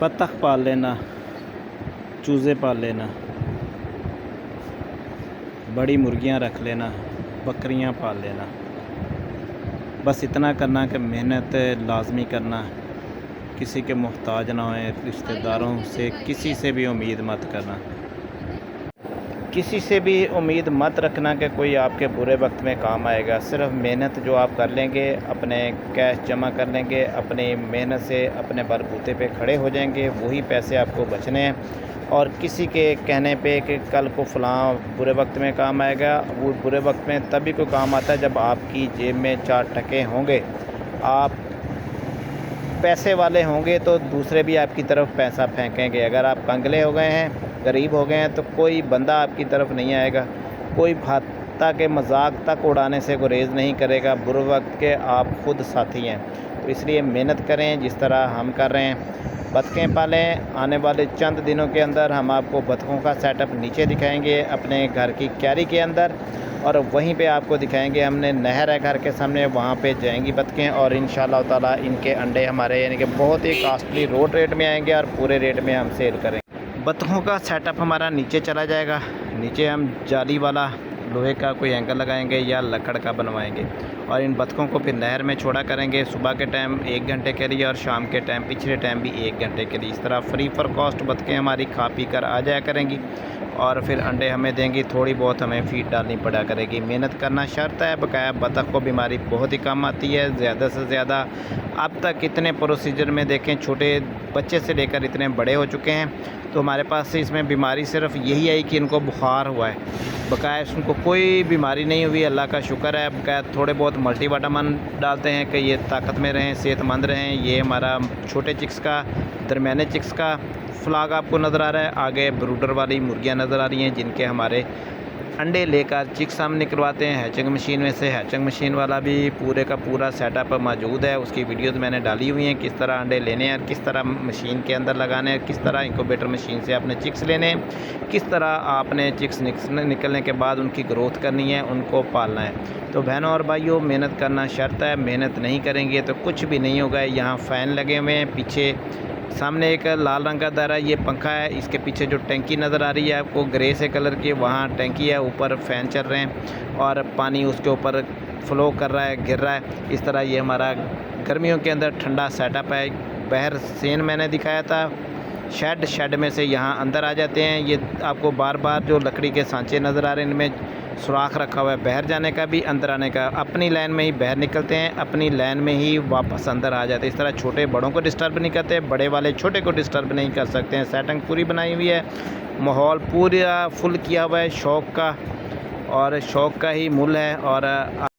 बत्तख पाल लेना, चूज़े पाल लेना, बड़ी मुर्गियां रख लेना, बकरियां पाल लेना। बस इतना करना कि मेहनत लाजमी करना, किसी के मोहताज ना होए, रिश्तेदारों से किसी से भी उम्मीद मत करना। किसी से भी उम्मीद मत रखना कि कोई आपके बुरे वक्त में काम आएगा। सिर्फ मेहनत जो आप कर लेंगे, अपने कैश जमा कर लेंगे, अपनी मेहनत से अपने बलबूते पे खड़े हो जाएंगे, वही पैसे आपको बचने हैं। और किसी के कहने पे कि कल को फ़लाँ बुरे वक्त में काम आएगा, वो बुरे वक्त में तभी को काम आता है जब आपकी जेब में 4 टके होंगे। आप पैसे वाले होंगे तो दूसरे भी आपकी तरफ पैसा फेंकेंगे। अगर आप कंगले हो गए हैं, गरीब हो गए हैं, तो कोई बंदा आपकी तरफ नहीं आएगा, कोई भाता के मजाक तक उड़ाने से गुरेज़ नहीं करेगा। बुरे वक्त के आप खुद साथी हैं। तो इसलिए मेहनत करें जिस तरह हम कर रहे हैं। बतखें पालें। आने वाले चंद दिनों के अंदर हम आपको बतखों का सेटअप नीचे दिखाएंगे अपने घर की क्यारी के अंदर, और वहीं पे आपको दिखाएंगे हमने नहर है घर के सामने, वहाँ पे जाएंगी बतखें और इंशाल्लाह ताला इनके अंडे हमारे यानी कि बहुत ही कास्टली रोड रेट में आएंगे और पूरे रेट में हम सेल करेंगे। बतखों का सेटअप हमारा नीचे चला जाएगा। नीचे हम जाली वाला लोहे का कोई एंगल लगाएंगे या लकड़ का बनवाएंगे और इन बतखों को फिर नहर में छोड़ा करेंगे। सुबह के टाइम 1 घंटे के लिए और शाम के टाइम पिछले टाइम भी 1 घंटे के लिए। इस तरह फ्री फॉर कॉस्ट बतखें हमारी खा पी कर आ जाया करेंगी और फिर अंडे हमें देंगी। थोड़ी बहुत हमें फीड डालनी पड़ा करेगी। मेहनत करना शर्त है। बकाया बतख को बीमारी बहुत ही कम आती है। ज़्यादा से ज़्यादा अब तक इतने प्रोसीजर में देखें, छोटे बच्चे से लेकर इतने बड़े हो चुके हैं, तो हमारे पास से इसमें बीमारी सिर्फ यही आई कि इनको बुखार हुआ है। बकाया उनको कोई बीमारी नहीं हुई, अल्लाह का शुक्र है। बकाया थोड़े बहुत मल्टीविटामिन डालते हैं कि ये ताकत में रहें, सेहतमंद रहें। ये हमारा छोटे चिक्स का, दरमियाने चिक्स का फ्लाग आपको नज़र आ रहा है। आगे ब्रूडर वाली मुर्गियां नज़र आ रही हैं जिनके हमारे अंडे लेकर चिक्स हम निकलवाते हैं हैचिंग मशीन में से। हैचिंग मशीन वाला भी पूरे का पूरा सेटअप मौजूद है, उसकी वीडियोस मैंने डाली हुई हैं, किस तरह अंडे लेने हैं, किस तरह मशीन के अंदर लगाने हैं, किस तरह इंक्यूबेटर मशीन से आपने चिक्स लेने हैं, किस तरह आपने चिक्स निकलने के बाद उनकी ग्रोथ करनी है, उनको पालना है। तो बहनों और भाइयों, मेहनत करना शर्त है। मेहनत नहीं करेंगे तो कुछ भी नहीं होगा। यहाँ फ़ैन लगे हुए हैं, पीछे सामने एक लाल रंग का दायरा, ये पंखा है। इसके पीछे जो टंकी नज़र आ रही है आपको ग्रे से कलर की, वहाँ टंकी है, ऊपर फ़ैन चल रहे हैं और पानी उसके ऊपर फ्लो कर रहा है, गिर रहा है। इस तरह ये हमारा गर्मियों के अंदर ठंडा सेटअप है। बाहर सेन मैंने दिखाया था, शेड में से यहाँ अंदर आ जाते हैं। ये आपको बार बार जो लकड़ी के सांचे नज़र आ रहे हैं, इनमें सुराख रखा हुआ है बाहर जाने का भी, अंदर आने का। अपनी लाइन में ही बाहर निकलते हैं, अपनी लाइन में ही वापस अंदर आ जाते हैं। इस तरह छोटे बड़ों को डिस्टर्ब नहीं करते, बड़े वाले छोटे को डिस्टर्ब नहीं कर सकते हैं। सेटिंग पूरी बनाई हुई है, माहौल पूरा फुल किया हुआ है शौक़ का, और शौक़ का ही मूल है। और